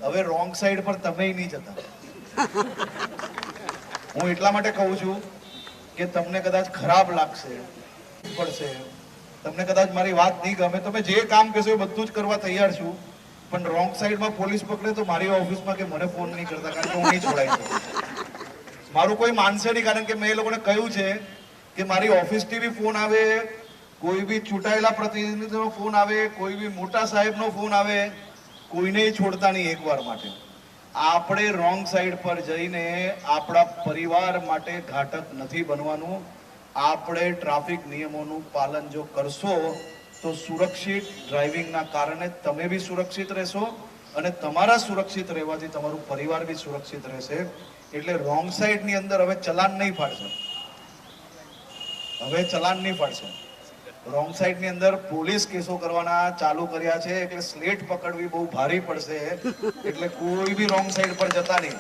હવે wrong side પર તમે નહીં જતા. હું એટલા માટે કહું છું કે તમને કદાચ ખરાબ લાગશે પડશે, તમને કદાચ મારી વાત નહીં ગમે, તમે જે કામ કહેશો એ બધું જ કરવા તૈયાર છું, પણ રોંગ સાઈડમાં પોલીસ પકડે તો મારી ઓફિસમાં કે મને ફોન નહીં કરતા, કારણ કે હું નહીં છોડાઈ શકું. મારું કોઈ માનશે નહીં, કારણ કે મેં એ લોકોને કહ્યું છે કે મારી ઓફિસથી બી ફોન આવે, કોઈ બી ચૂંટાયેલા પ્રતિનિધિનો ફોન આવે, કોઈ બી મોટા સાહેબનો ફોન આવે, કોઈને છોડતા નહીં એકવાર માટે. આપણે રોંગ સાઈડ પર જઈને આપણા પરિવાર માટે ઘાતક નથી બનવાનું. આપણે ટ્રાફિક નિયમોનું પાલન જો કરશો તો સુરક્ષિત ડ્રાઇવિંગના કારણે તમે બી સુરક્ષિત રહેશો અને તમારા સુરક્ષિત રહેવાથી તમારું પરિવાર બી સુરક્ષિત રહેશે. એટલે રોંગ સાઈડની અંદર હવે ચલાન નહીં ફાડશે, હવે ચલાન નહીં ફાડશે. રોંગ સાઈડની અંદર પોલીસ કેસો કરવાના ચાલુ કર્યા છે, એટલે સ્લેટ પકડવી બહુ ભારી પડશે. એટલે કોઈ બી રોંગ સાઈડ પર જતા નહીં.